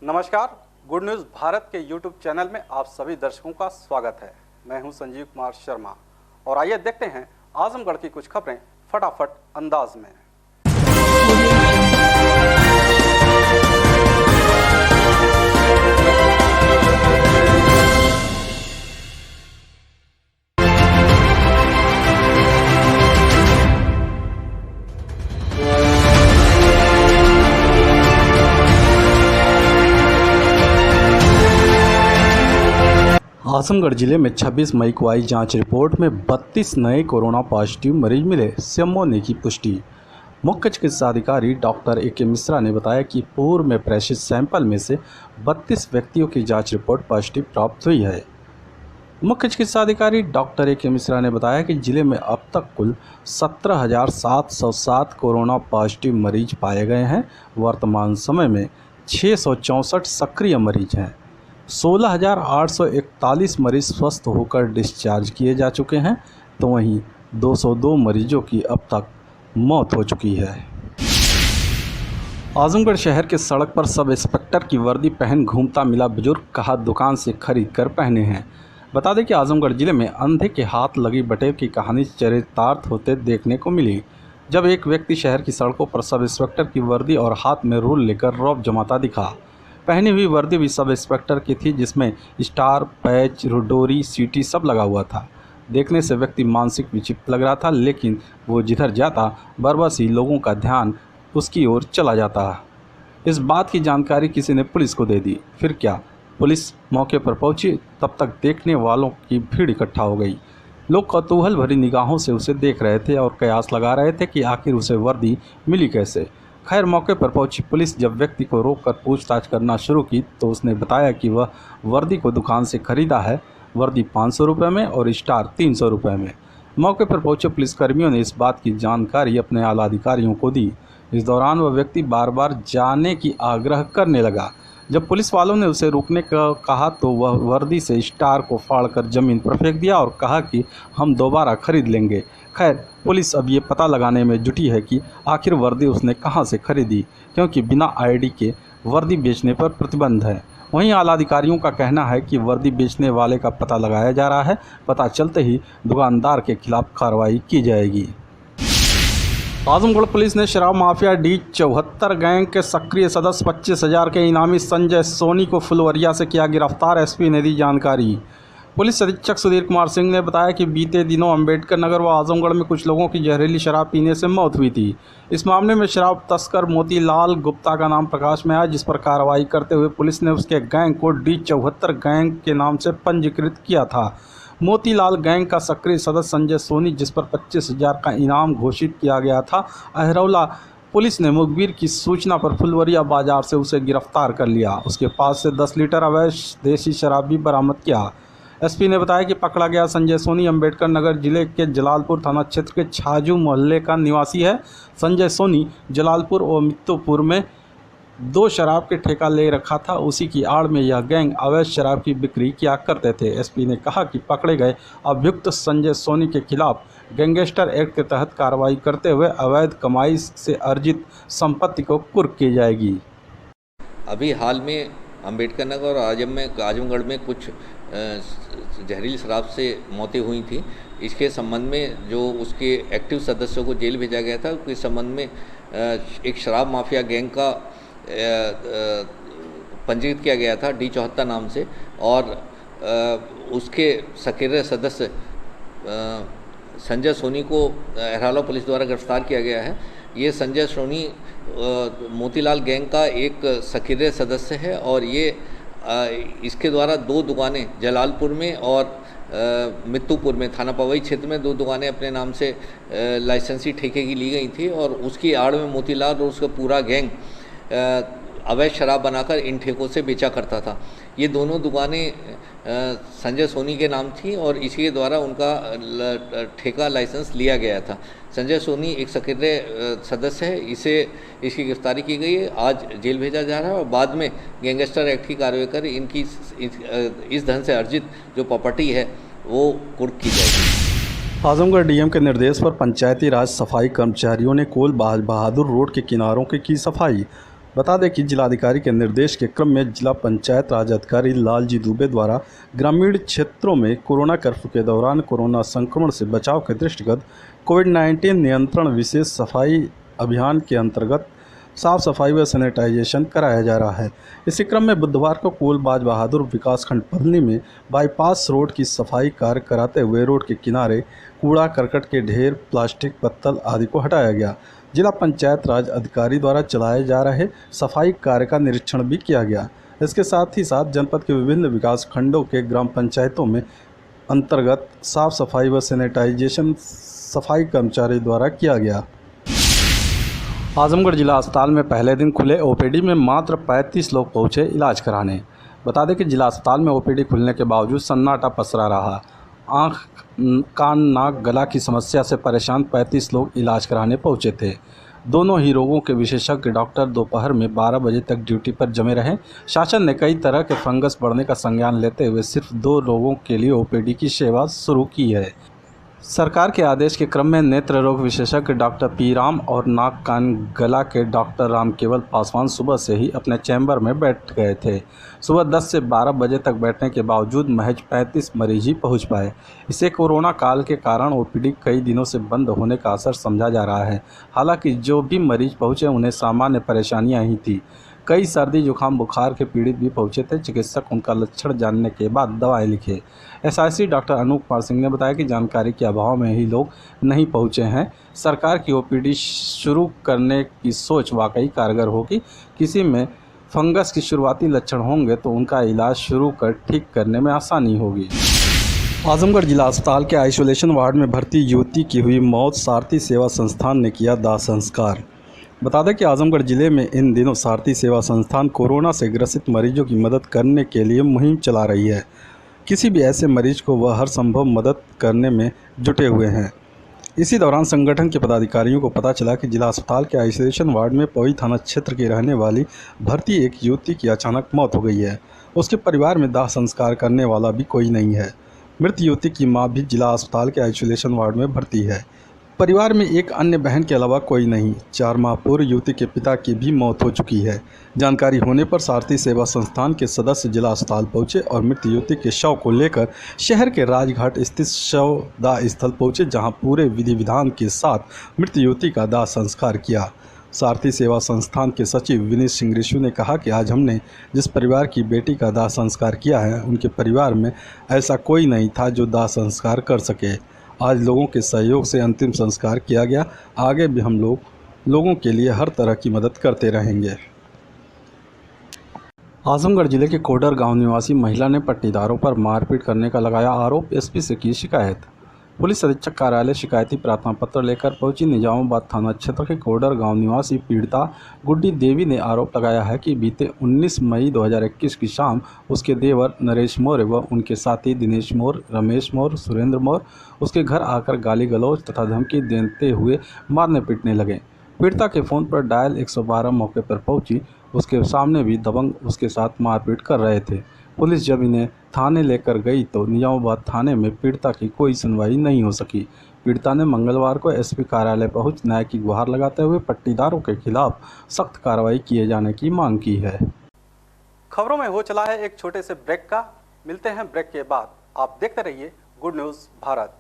नमस्कार, good news Bharat के YouTube channel में आप सभी दर्शकों का स्वागत है। मैं हूं संजीव कुमार शर्मा और आइए देखते हैं आजमगढ़ की कुछ खबरें फटाफट अंदाज में। आजमगढ़ जिले में 26 मई को आई जांच रिपोर्ट में 32 नए कोरोना पॉजिटिव मरीज मिले, सीएमओ ने की पुष्टि। मुख्य चिकित्सा अधिकारी डॉक्टर ए के मिश्रा ने बताया कि पूर्व में प्रेषित सैंपल में से 32 व्यक्तियों की जांच रिपोर्ट पॉजिटिव प्राप्त हुई है। मुख्य चिकित्सा अधिकारी डॉक्टर ए के मिश्रा ने बताया कि जिले में अब तक कुल 17,707 कोरोना पॉजिटिव मरीज पाए गए हैं। वर्तमान समय में 664 सक्रिय मरीज हैं। 16,841 मरीज स्वस्थ होकर डिस्चार्ज किए जा चुके हैं, तो वहीं 202 मरीजों की अब तक मौत हो चुकी है। आजमगढ़ शहर के सड़क पर सब इंस्पेक्टर की वर्दी पहन घूमता मिला बुजुर्ग, कहा दुकान से खरीद कर पहने हैं। बता दें कि आजमगढ़ जिले में अंधे के हाथ लगी बटेर की कहानी चरितार्थ होते देखने को मिली, जब एक व्यक्ति शहर की सड़कों पर सब इंस्पेक्टर की वर्दी और हाथ में रूल लेकर रौब जमाता दिखा। पहनी हुई वर्दी भी सब इंस्पेक्टर की थी, जिसमें स्टार, पैच, डोरी, सीटी सब लगा हुआ था। देखने से व्यक्ति मानसिक विक्षिप्त लग रहा था, लेकिन वो जिधर जाता बरबस ही लोगों का ध्यान उसकी ओर चला जाता। इस बात की जानकारी किसी ने पुलिस को दे दी। फिर क्या, पुलिस मौके पर पहुंची, तब तक देखने वालों की भीड़ इकट्ठा हो गई। लोग कौतूहल भरी निगाहों से उसे देख रहे थे और कयास लगा रहे थे कि आखिर उसे वर्दी मिली कैसे। खैर, मौके पर पहुंची पुलिस जब व्यक्ति को रोककर पूछताछ करना शुरू की, तो उसने बताया कि वह वर्दी को दुकान से खरीदा है। वर्दी 500 रुपये में और स्टार 300 रुपये में। मौके पर पहुंचे पुलिसकर्मियों ने इस बात की जानकारी अपने आला अधिकारियों को दी। इस दौरान वह व्यक्ति बार बार जाने की आग्रह करने लगा। जब पुलिस वालों ने उसे रोकने का कहा, तो वह वर्दी से स्टार को फाड़कर ज़मीन पर फेंक दिया और कहा कि हम दोबारा खरीद लेंगे। खैर, पुलिस अब ये पता लगाने में जुटी है कि आखिर वर्दी उसने कहां से खरीदी, क्योंकि बिना आईडी के वर्दी बेचने पर प्रतिबंध है। वहीं आला अधिकारियों का कहना है कि वर्दी बेचने वाले का पता लगाया जा रहा है। पता चलते ही दुकानदार के खिलाफ कार्रवाई की जाएगी। आजमगढ़ पुलिस ने शराब माफिया D74 गैंग के सक्रिय सदस्य 25,000 के इनामी संजय सोनी को फुलवरिया से किया गिरफ्तार, एसपी ने दी जानकारी। पुलिस अधीक्षक सुधीर कुमार सिंह ने बताया कि बीते दिनों अंबेडकर नगर व आजमगढ़ में कुछ लोगों की जहरीली शराब पीने से मौत हुई थी। इस मामले में शराब तस्कर मोतीलाल गुप्ता का नाम प्रकाश में आया, जिस पर कार्रवाई करते हुए पुलिस ने उसके गैंग को D74 गैंग के नाम से पंजीकृत किया था। मोतीलाल गैंग का सक्रिय सदस्य संजय सोनी, जिस पर 25,000 का इनाम घोषित किया गया था, अहरौला पुलिस ने मुखबिर की सूचना पर फुलवरिया बाजार से उसे गिरफ्तार कर लिया। उसके पास से 10 लीटर अवैध देसी शराब भी बरामद किया। एसपी ने बताया कि पकड़ा गया संजय सोनी अंबेडकर नगर जिले के जलालपुर थाना क्षेत्र के छाजू मोहल्ले का निवासी है। संजय सोनी जलालपुर और मित्तुपुर में 2 शराब के ठेका ले रखा था। उसी की आड़ में यह गैंग अवैध शराब की बिक्री किया करते थे। एसपी ने कहा कि पकड़े गए अभियुक्त संजय सोनी के खिलाफ गैंगस्टर एक्ट के तहत कार्रवाई करते हुए अवैध कमाई से अर्जित संपत्ति को कुर्क की जाएगी। अभी हाल में अंबेडकर नगर और आजमगढ़ में कुछ जहरीली शराब से मौतें हुई थी। इसके संबंध में जो उसके एक्टिव सदस्यों को जेल भेजा गया था, उसके संबंध में एक शराब माफिया गैंग का पंजीकृत किया गया था D74 नाम से, और उसके सक्रिय सदस्य संजय सोनी को अहरौला पुलिस द्वारा गिरफ्तार किया गया है। ये संजय सोनी मोतीलाल गैंग का एक सक्रिय सदस्य है और ये इसके द्वारा 2 दुकानें जलालपुर में और मित्तुपुर में थाना पवई क्षेत्र में 2 दुकानें अपने नाम से लाइसेंसी ठेके की ली गई थी, और उसकी आड़ में मोतीलाल और उसका पूरा गैंग अवैध शराब बनाकर इन ठेकों से बेचा करता था। ये दोनों दुकानें संजय सोनी के नाम थी और इसी द्वारा उनका ठेका लाइसेंस लिया गया था। संजय सोनी एक सक्रिय सदस्य है, इसकी गिरफ्तारी की गई है। आज जेल भेजा जा रहा है और बाद में गैंगस्टर एक्ट की कार्रवाई कर इनकी इस धन से अर्जित जो प्रॉपर्टी है वो कुर्क की जाएगी। आजमगढ़ डीएम के निर्देश पर पंचायती राज सफाई कर्मचारियों ने कोल बहादुर रोड के किनारों की सफाई। बता दें कि जिलाधिकारी के निर्देश के क्रम में जिला पंचायत राज अधिकारी लालजी दुबे द्वारा ग्रामीण क्षेत्रों में कोरोना कर्फ्यू के दौरान कोरोना संक्रमण से बचाव के दृष्टिगत कोविड-19 नियंत्रण विशेष सफाई अभियान के अंतर्गत साफ सफाई व सैनिटाइजेशन कराया जा रहा है। इसी क्रम में बुधवार को कुल बाज बहादुर विकासखंड पलनी में बाईपास रोड की सफाई कार्य कराते हुए रोड के किनारे कूड़ा करकट के ढेर, प्लास्टिक, पत्तल आदि को हटाया गया। जिला पंचायत राज अधिकारी द्वारा चलाए जा रहे सफाई कार्य का निरीक्षण भी किया गया। इसके साथ ही साथ जनपद के विभिन्न विकास खंडों के ग्राम पंचायतों में अंतर्गत साफ सफाई व सैनिटाइजेशन सफाई कर्मचारी द्वारा किया गया। आजमगढ़ जिला अस्पताल में पहले दिन खुले ओपीडी में मात्र 35 लोग पहुंचे इलाज कराने। बता दें कि जिला अस्पताल में ओपीडी खुलने के बावजूद सन्नाटा पसरा रहा। आँख, कान, नाक, गला की समस्या से परेशान 35 लोग इलाज कराने पहुंचे थे। दोनों ही रोगों के विशेषज्ञ डॉक्टर दोपहर में 12 बजे तक ड्यूटी पर जमे रहे। शासन ने कई तरह के फंगस बढ़ने का संज्ञान लेते हुए सिर्फ 2 रोगों के लिए ओपीडी की सेवा शुरू की है। सरकार के आदेश के क्रम में नेत्र रोग विशेषज्ञ डॉक्टर पी राम और नाक कान गला के डॉक्टर राम केवल पासवान सुबह से ही अपने चैम्बर में बैठ गए थे। सुबह 10 से 12 बजे तक बैठने के बावजूद महज 35 मरीज ही पहुंच पाए। इसे कोरोना काल के कारण ओपीडी कई दिनों से बंद होने का असर समझा जा रहा है। हालांकि जो भी मरीज पहुंचे उन्हें सामान्य परेशानियां ही थी। कई सर्दी जुकाम बुखार के पीड़ित भी पहुंचे थे। चिकित्सक उनका लक्षण जानने के बाद दवाएं लिखे। एसआईसी डॉक्टर अनूप कुमार सिंह ने बताया कि जानकारी के अभाव में ही लोग नहीं पहुंचे हैं। सरकार की ओपीडी शुरू करने की सोच वाकई कारगर होगी। किसी में फंगस की शुरुआती लक्षण होंगे तो उनका इलाज शुरू कर ठीक करने में आसानी होगी। आजमगढ़ जिला अस्पताल के आइसोलेशन वार्ड में भर्ती युवती की हुई मौत। सारथी सेवा संस्थान ने किया दाह संस्कार। बता दें कि आजमगढ़ जिले में इन दिनों सारथी सेवा संस्थान कोरोना से ग्रसित मरीजों की मदद करने के लिए मुहिम चला रही है। किसी भी ऐसे मरीज को वह हर संभव मदद करने में जुटे हुए हैं। इसी दौरान संगठन के पदाधिकारियों को पता चला कि जिला अस्पताल के आइसोलेशन वार्ड में पौई थाना क्षेत्र की रहने वाली भर्ती एक युवती की अचानक मौत हो गई है। उसके परिवार में दाह संस्कार करने वाला भी कोई नहीं है। मृत युवती की मां भी जिला अस्पताल के आइसोलेशन वार्ड में भर्ती है। परिवार में एक अन्य बहन के अलावा कोई नहीं। 4 माह पूर्व युवती के पिता की भी मौत हो चुकी है। जानकारी होने पर सारथी सेवा संस्थान के सदस्य जिला अस्पताल पहुंचे और मृत युवती के शव को लेकर शहर के राजघाट स्थित शव दाह स्थल पहुंचे, जहां पूरे विधि विधान के साथ मृत युवती का दाह संस्कार किया। सारथी सेवा संस्थान के सचिव विनीत सिंह ऋषि ने कहा कि आज हमने जिस परिवार की बेटी का दाह संस्कार किया है, उनके परिवार में ऐसा कोई नहीं था जो दाह संस्कार कर सके। आज लोगों के सहयोग से अंतिम संस्कार किया गया। आगे भी हम लोगों के लिए हर तरह की मदद करते रहेंगे। आजमगढ़ जिले के कोडर गांव निवासी महिला ने पट्टीदारों पर मारपीट करने का लगाया आरोप। एसपी से की शिकायत। पुलिस अधीक्षक कार्यालय शिकायती प्रार्थना पत्र लेकर पहुंची। निजामाबाद थाना क्षेत्र के कोडर गांव निवासी पीड़िता गुड्डी देवी ने आरोप लगाया है कि बीते 19 मई 2021 की शाम उसके देवर नरेश मौर्य व उनके साथी दिनेश मौर्य, रमेश मौर्य, सुरेंद्र मौर्य उसके घर आकर गाली गलौज तथा धमकी देते हुए मारने पीटने लगे। पीड़िता के फ़ोन पर डायल 112 मौके पर पहुंची। उसके सामने भी दबंग उसके साथ मारपीट कर रहे थे। पुलिस जब इन्हें थाने लेकर गई तो निजामाबाद थाने में पीड़िता की कोई सुनवाई नहीं हो सकी। पीड़िता ने मंगलवार को एसपी कार्यालय पहुंच न्याय की गुहार लगाते हुए पट्टीदारों के खिलाफ सख्त कार्रवाई किए जाने की मांग की है। खबरों में हो चला है एक छोटे से ब्रेक का। मिलते हैं ब्रेक के बाद। आप देखते रहिए गुड न्यूज़ भारत।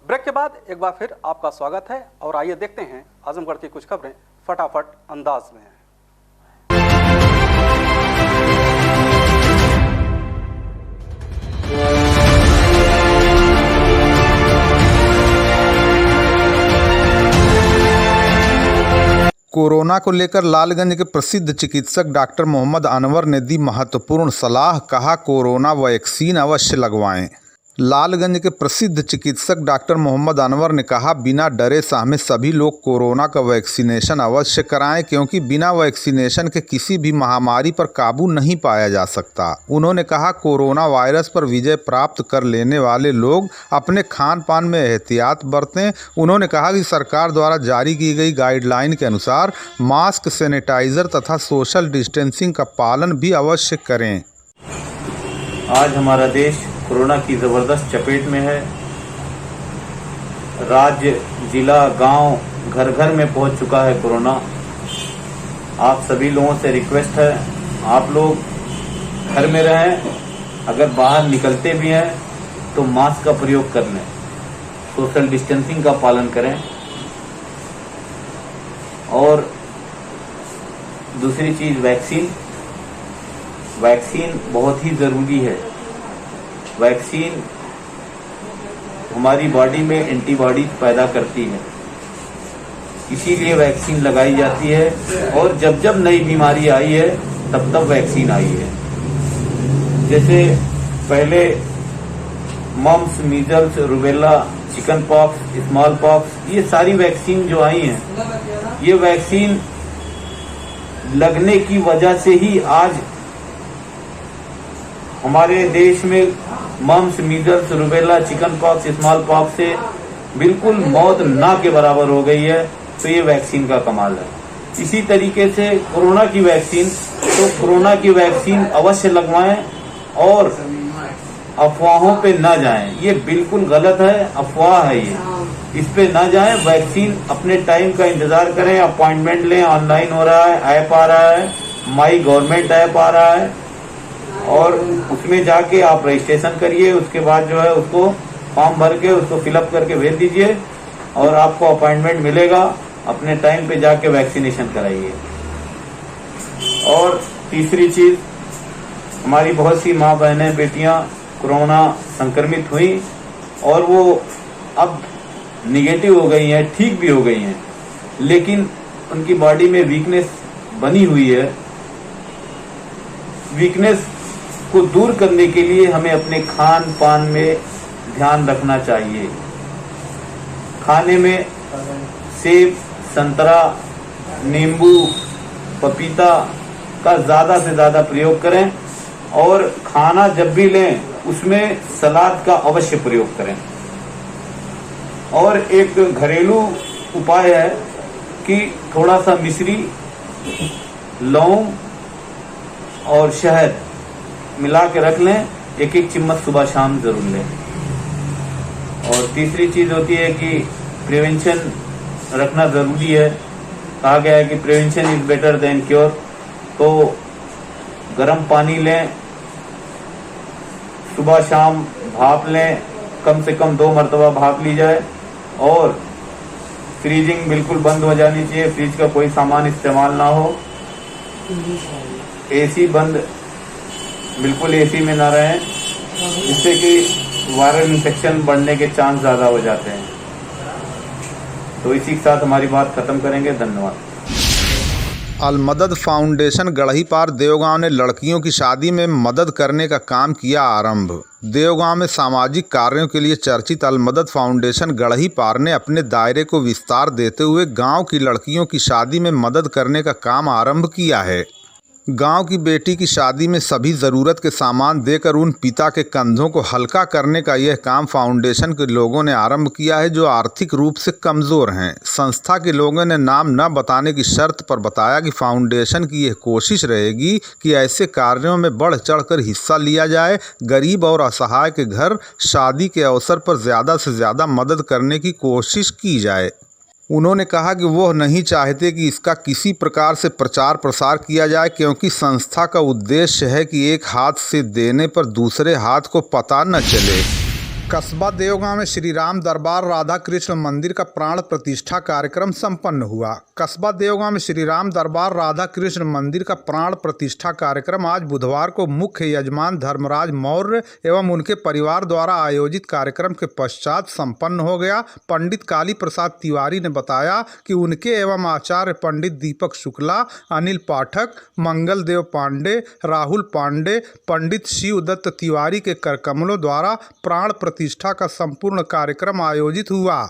ब्रेक के बाद एक बार फिर आपका स्वागत है और आइए देखते हैं आजमगढ़ की कुछ खबरें फटाफट अंदाज में। कोरोना को लेकर लालगंज के प्रसिद्ध चिकित्सक डॉक्टर मोहम्मद अनवर ने दी महत्वपूर्ण सलाह। कहा, कोरोना वैक्सीन अवश्य लगवाएं। लालगंज के प्रसिद्ध चिकित्सक डॉक्टर मोहम्मद अनवर ने कहा, बिना डरे सहमे सभी लोग कोरोना का वैक्सीनेशन अवश्य कराएं, क्योंकि बिना वैक्सीनेशन के किसी भी महामारी पर काबू नहीं पाया जा सकता। उन्होंने कहा, कोरोना वायरस पर विजय प्राप्त कर लेने वाले लोग अपने खान पान में एहतियात बरतें। उन्होंने कहा कि सरकार द्वारा जारी की गई गाइडलाइन के अनुसार मास्क, सैनिटाइजर तथा सोशल डिस्टेंसिंग का पालन भी अवश्य करें। आज हमारा देश कोरोना की ज़बरदस्त चपेट में है। राज्य, जिला, गांव, घर घर में पहुंच चुका है कोरोना। आप सभी लोगों से रिक्वेस्ट है, आप लोग घर में रहें। अगर बाहर निकलते भी हैं तो मास्क का प्रयोग कर लें, सोशल डिस्टेंसिंग का पालन करें। और दूसरी चीज़ वैक्सीन बहुत ही ज़रूरी है। वैक्सीन हमारी बॉडी में एंटीबॉडी पैदा करती है, इसीलिए वैक्सीन लगाई जाती है। और जब जब नई बीमारी आई है तब तब वैक्सीन आई है। जैसे पहले mumps, measles, rubella, chicken pox, small pox, ये सारी वैक्सीन जो आई हैं, ये वैक्सीन लगने की वजह से ही आज हमारे देश में mumps, measles, rubella, chicken pox, small pox से बिल्कुल मौत ना के बराबर हो गई है। तो ये वैक्सीन का कमाल है। इसी तरीके से कोरोना की वैक्सीन, तो कोरोना की वैक्सीन अवश्य लगवाएं और अफवाहों पे ना जाएं। ये बिल्कुल गलत है, अफवाह है ये, इस पे ना जाएं। वैक्सीन अपने टाइम का इंतजार करें, अपॉइंटमेंट लें। ऑनलाइन हो रहा है, ऐप आ रहा है, माई गवर्नमेंट ऐप आ रहा है, और उसमें जाके आप रजिस्ट्रेशन करिए। उसके बाद जो है उसको फॉर्म भर के उसको फिलअप करके भेज दीजिए और आपको अपॉइंटमेंट मिलेगा। अपने टाइम पे जाके वैक्सीनेशन कराइए। और तीसरी चीज़, हमारी बहुत सी माँ बहनें, बेटियां कोरोना संक्रमित हुई और वो अब निगेटिव हो गई हैं, ठीक भी हो गई हैं, लेकिन उनकी बॉडी में वीकनेस बनी हुई है। वीकनेस को दूर करने के लिए हमें अपने खान पान में ध्यान रखना चाहिए। खाने में सेब, संतरा, नींबू, पपीता का ज़्यादा से ज़्यादा प्रयोग करें। और खाना जब भी लें उसमें सलाद का अवश्य प्रयोग करें। और एक घरेलू उपाय है कि थोड़ा सा मिश्री, लौंग और शहद मिला के रख लें, एक एक चम्मच सुबह शाम जरूर लें। और तीसरी चीज़ होती है कि प्रिवेंशन रखना ज़रूरी है। कहा गया है कि prevention is better than cure. तो गर्म पानी लें, सुबह शाम भाप लें, कम से कम 2 मरतबा भाप ली जाए। और फ्रीजिंग बिल्कुल बंद हो जानी चाहिए, फ्रिज का कोई सामान इस्तेमाल ना हो। एसी बंद, बिल्कुल एसी में ना रहें, जिससे कि वायरल इन्फेक्शन बढ़ने के चांस ज़्यादा हो जाते हैं। तो इसी के साथ हमारी बात खत्म करेंगे। धन्यवाद। अल मदद फाउंडेशन गढ़ीपार देवगांव ने लड़कियों की शादी में मदद करने का काम किया आरंभ। देवगांव में सामाजिक कार्यों के लिए चर्चित अल मदद फाउंडेशन गढ़ीपार ने अपने दायरे को विस्तार देते हुए गांव की लड़कियों की शादी में मदद करने का काम आरंभ किया है। गांव की बेटी की शादी में सभी ज़रूरत के सामान देकर उन पिता के कंधों को हल्का करने का यह काम फाउंडेशन के लोगों ने आरंभ किया है, जो आर्थिक रूप से कमज़ोर हैं। संस्था के लोगों ने नाम न बताने की शर्त पर बताया कि फाउंडेशन की यह कोशिश रहेगी कि ऐसे कार्यों में बढ़ चढ़कर हिस्सा लिया जाए। गरीब और असहाय के घर शादी के अवसर पर ज़्यादा से ज़्यादा मदद करने की कोशिश की जाए। उन्होंने कहा कि वो नहीं चाहते कि इसका किसी प्रकार से प्रचार प्रसार किया जाए, क्योंकि संस्था का उद्देश्य है कि एक हाथ से देने पर दूसरे हाथ को पता न चले। कस्बा देवगांव में श्री राम दरबार राधा कृष्ण मंदिर का प्राण प्रतिष्ठा कार्यक्रम संपन्न हुआ। कस्बा देवगांव में श्री राम दरबार राधा कृष्ण मंदिर का प्राण प्रतिष्ठा कार्यक्रम आज बुधवार को मुख्य यजमान धर्मराज मौर्य एवं उनके परिवार द्वारा आयोजित कार्यक्रम के पश्चात संपन्न हो गया। पंडित काली प्रसाद तिवारी ने बताया कि उनके एवं आचार्य पंडित दीपक शुक्ला, अनिल पाठक, मंगल देव पांडे, राहुल पांडे, पंडित शिवदत्त तिवारी के करकमलों द्वारा प्राण प्रतिष्ठा का संपूर्ण कार्यक्रम आयोजित हुआ।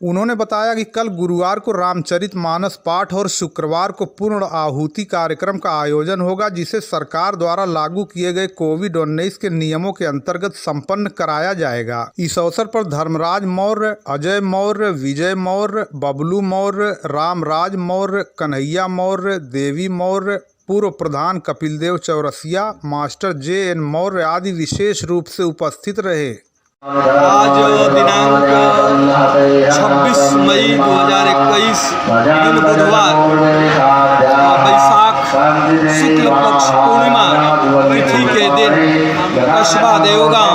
उन्होंने बताया कि कल गुरुवार को रामचरितमानस पाठ और शुक्रवार को पूर्ण आहुति कार्यक्रम का आयोजन होगा, जिसे सरकार द्वारा लागू किए गए कोविड-19 के नियमों के अंतर्गत संपन्न कराया जाएगा। इस अवसर पर धर्मराज मौर्य, अजय मौर्य, विजय मौर्य, बबलू मौर्य, रामराज मौर्य, कन्हैया मौर्य, देवी मौर्य, पूर्व प्रधान कपिलदेव चौरसिया, मास्टर JN मौर्य आदि विशेष रूप से उपस्थित रहे। आज दिनांक 26 मई 2021 दिन बुधवार, वैशाख शुक्ल पक्ष पूर्णिमा तिथि के दिन कस्बा देवगांव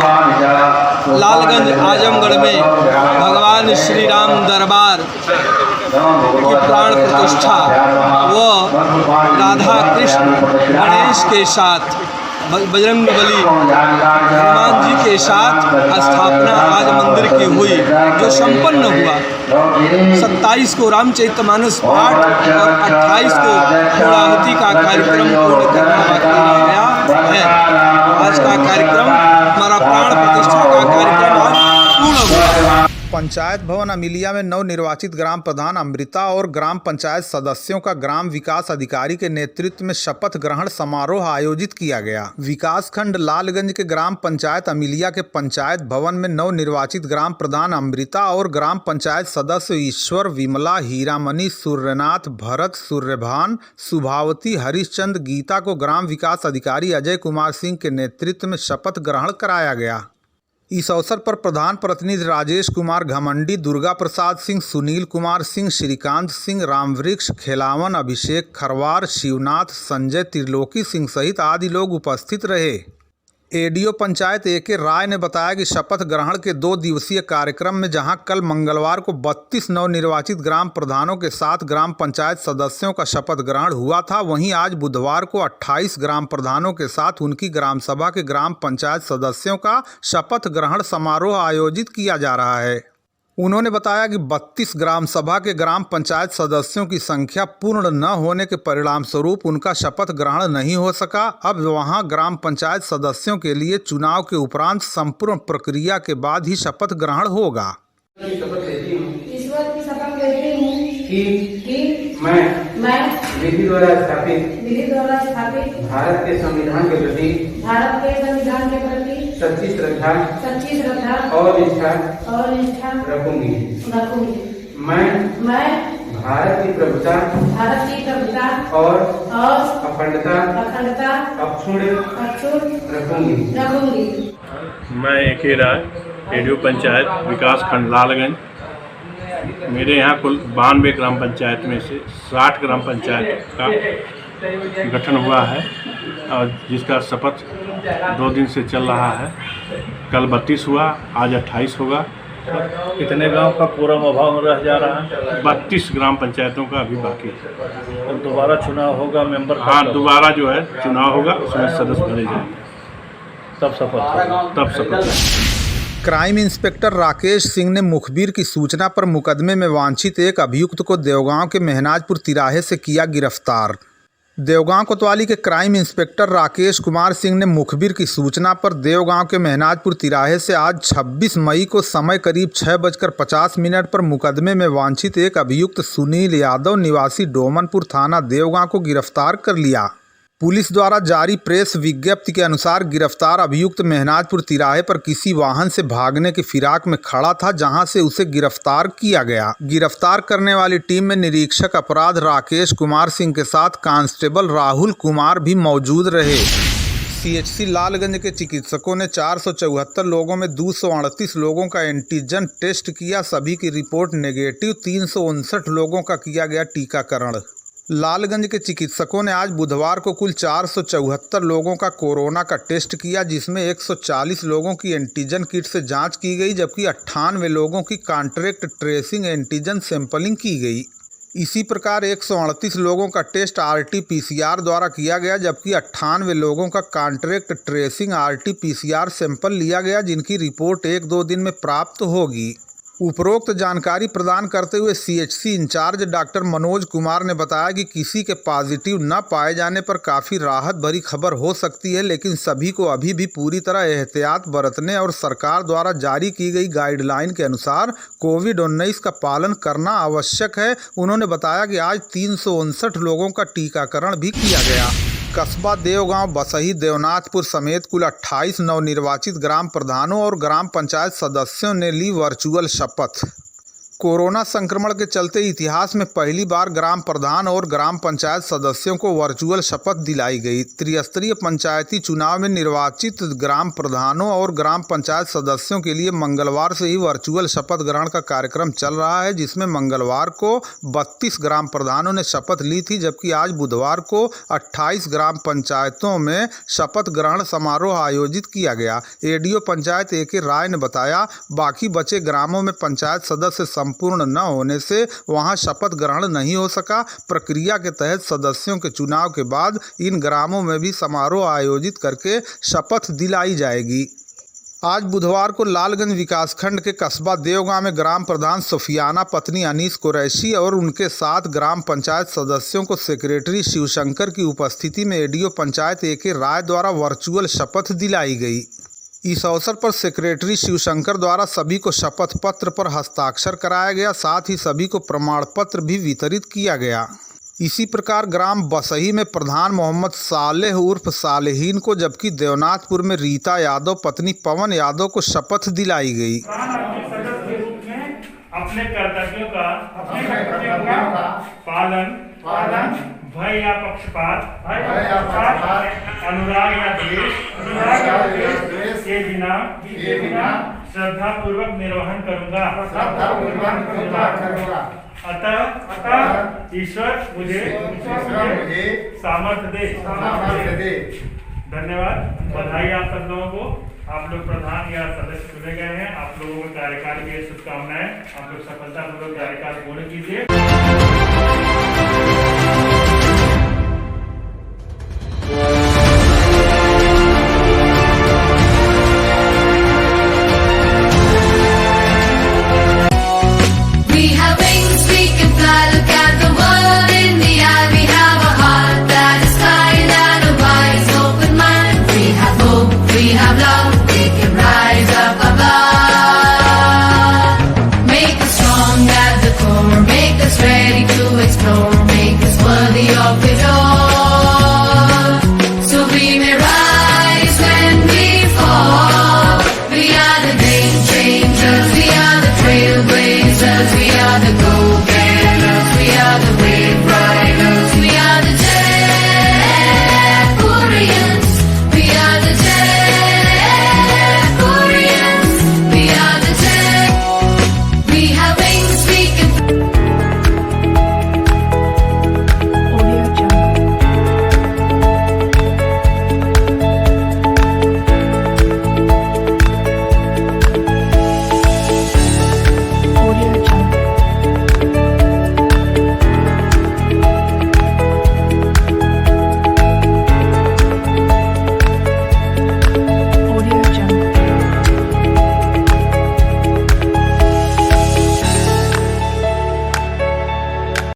लालगंज आजमगढ़ में भगवान श्री राम दरबार की प्राण प्रतिष्ठा व राधा कृष्ण गणेश के साथ बजरंगबली हनुमान जी के साथ स्थापना आज मंदिर की हुई, जो संपन्न हुआ। 27 को रामचरितमानस पाठ और 28 को पूर्णाहुति का कार्यक्रम पूर्ण करना बाकी रह गया है। आज का कार्यक्रम हमारा प्राण प्रतिष्ठा का कार्यक्रम आज पूर्ण हुआ। पंचायत भवन अमिलिया में नवनिर्वाचित ग्राम प्रधान अमृता और ग्राम पंचायत सदस्यों का ग्राम विकास अधिकारी के नेतृत्व में शपथ ग्रहण समारोह आयोजित किया गया। विकास खंड लालगंज के ग्राम पंचायत अमिलिया के पंचायत भवन में नवनिर्वाचित ग्राम प्रधान अमृता और ग्राम पंचायत सदस्य ईश्वर, विमला, हीरामणि, सूर्यनाथ, भरत, सूर्यभान, शुभावती, हरिश्चंद्र, गीता को ग्राम विकास अधिकारी अजय कुमार सिंह के नेतृत्व में शपथ ग्रहण कराया गया। इस अवसर पर प्रधान प्रतिनिधि राजेश कुमार घमंडी, दुर्गा प्रसाद सिंह, सुनील कुमार सिंह, श्रीकांत सिंह, रामवृक्ष, खेलावन, अभिषेक खरवार, शिवनाथ, संजय, त्रिलोकी सिंह सहित आदि लोग उपस्थित रहे। एडीओ पंचायत AK राय ने बताया कि शपथ ग्रहण के 2 दिवसीय कार्यक्रम में जहां कल मंगलवार को 32 नवनिर्वाचित ग्राम प्रधानों के साथ ग्राम पंचायत सदस्यों का शपथ ग्रहण हुआ था, वहीं आज बुधवार को 28 ग्राम प्रधानों के साथ उनकी ग्राम सभा के ग्राम पंचायत सदस्यों का शपथ ग्रहण समारोह आयोजित किया जा रहा है। उन्होंने बताया कि 32 ग्राम सभा के ग्राम पंचायत सदस्यों की संख्या पूर्ण न होने के परिणाम स्वरूप उनका शपथ ग्रहण नहीं हो सका। अब वहां ग्राम पंचायत सदस्यों के लिए चुनाव के उपरांत संपूर्ण प्रक्रिया के बाद ही शपथ ग्रहण होगा। ईश्वर की शपथ लेती हूँ कि मैं विधि द्वारा स्थापित भारत के संविधान के प्रति सच्ची श्रद्धा और निष्ठा रखूंगी। मैं भारत की प्रभुता और अखंडता अक्षुण्ण रखूंगी। मैं AK राय, एडीओ पंचायत विकास खंड लालगंज। मेरे यहाँ कुल 92 ग्राम पंचायत में से 60 ग्राम पंचायत का गठन हुआ है और जिसका शपथ 2 दिन से चल रहा है। कल 32 हुआ, आज 28 होगा। कितने गांव का पूरा अभाव रह जा रहा है? 32 ग्राम पंचायतों का अभी बाकी है। तो दोबारा चुनाव होगा मेंबर का? हाँ, दोबारा जो है चुनाव होगा, उसमें सदस्य भरे जाएंगे, तब शपथ। क्राइम इंस्पेक्टर राकेश सिंह ने मुखबिर की सूचना पर मुकदमे में वांछित एक अभियुक्त को देवगांव के महनाजपुर तिराहे से किया गिरफ्तार। देवगांव कोतवाली के क्राइम इंस्पेक्टर राकेश कुमार सिंह ने मुखबिर की सूचना पर देवगांव के महनाजपुर तिराहे से आज 26 मई को समय करीब 6:50 पर मुकदमे में वांछित एक अभियुक्त सुनील यादव निवासी डोमनपुर थाना देवगांव को गिरफ्तार कर लिया। पुलिस द्वारा जारी प्रेस विज्ञप्ति के अनुसार गिरफ्तार अभियुक्त महनाजपुर तिराहे पर किसी वाहन से भागने की फिराक में खड़ा था, जहां से उसे गिरफ्तार किया गया। गिरफ्तार करने वाली टीम में निरीक्षक अपराध राकेश कुमार सिंह के साथ कांस्टेबल राहुल कुमार भी मौजूद रहे। CHC लालगंज के चिकित्सकों ने 474 लोगों में 238 लोगों का एंटीजन टेस्ट किया। सभी की रिपोर्ट नेगेटिव। 359 लोगों का किया गया टीकाकरण। लालगंज के चिकित्सकों ने आज बुधवार को कुल 474 लोगों का कोरोना का टेस्ट किया, जिसमें 140 लोगों की एंटीजन किट से जांच की गई, जबकि 98 लोगों की कॉन्ट्रैक्ट ट्रेसिंग एंटीजन सैंपलिंग की गई। इसी प्रकार 138 लोगों का टेस्ट RT-PCR द्वारा किया गया, जबकि 98 लोगों का कॉन्ट्रैक्ट ट्रेसिंग RT-PCR सैंपल लिया गया, जिनकी रिपोर्ट 1-2 दिन में प्राप्त होगी। उपरोक्त जानकारी प्रदान करते हुए CHC incharge doctor Manoj Kumar ने बताया कि किसी के पॉजिटिव न पाए जाने पर काफ़ी राहत भरी खबर हो सकती है, लेकिन सभी को अभी भी पूरी तरह एहतियात बरतने और सरकार द्वारा जारी की गई गाइडलाइन के अनुसार कोविड-19 का पालन करना आवश्यक है। उन्होंने बताया कि आज 359 लोगों का टीकाकरण भी किया गया। कस्बा देवगांव, बसही, देवनाथपुर समेत कुल 28 नवनिर्वाचित ग्राम प्रधानों और ग्राम पंचायत सदस्यों ने ली वर्चुअल शपथ। कोरोना संक्रमण के चलते इतिहास में पहली बार ग्राम प्रधान और ग्राम पंचायत सदस्यों को वर्चुअल शपथ दिलाई गई। त्रिस्तरीय पंचायती चुनाव में निर्वाचित ग्राम प्रधानों और ग्राम पंचायत सदस्यों के लिए मंगलवार से ही वर्चुअल शपथ ग्रहण का कार्यक्रम चल रहा है, जिसमें मंगलवार को 32 ग्राम प्रधानों ने शपथ ली थी, जबकि आज बुधवार को 28 ग्राम पंचायतों में शपथ ग्रहण समारोह आयोजित किया गया। ADO panchayat A K. राय ने बताया, बाकी बचे ग्रामों में पंचायत सदस्य संपूर्ण न होने से वहां शपथ ग्रहण नहीं हो सका। प्रक्रिया के तहत सदस्यों के चुनाव के बाद इन ग्रामों में भी समारोह आयोजित करके शपथ दिलाई जाएगी। आज बुधवार को लालगंज विकासखंड के कस्बा देवगांव में ग्राम प्रधान सुफियाना पत्नी अनीस कुरैशी और उनके साथ ग्राम पंचायत सदस्यों को सेक्रेटरी शिवशंकर की उपस्थिति में एडीओ पंचायत ए.के. राय द्वारा वर्चुअल शपथ दिलाई गई। इस अवसर पर सेक्रेटरी शिवशंकर द्वारा सभी को शपथ पत्र पर हस्ताक्षर कराया गया, साथ ही सभी को प्रमाण पत्र भी वितरित किया गया। इसी प्रकार ग्राम बसही में प्रधान मोहम्मद सालेह उर्फ सालेहीन को, जबकि देवनाथपुर में रीता यादव पत्नी पवन यादव को शपथ दिलाई गई। अपने कर्तव्यों का पालन भय या पक्षपात अनुराग या द्वेष के बिना श्रद्धा पूर्वक निर्वहन करूंगा। अतः ईश्वर मुझे सामर्थ्य दे। धन्यवाद, बधाई आप सब लोगों को। आप लोग प्रधान या सदस्य चुने गए हैं। आप लोगों को कार्यकाल की शुभकामनाएं। आप लोग सफलतापूर्वक कार्यकाल पूर्ण कीजिए।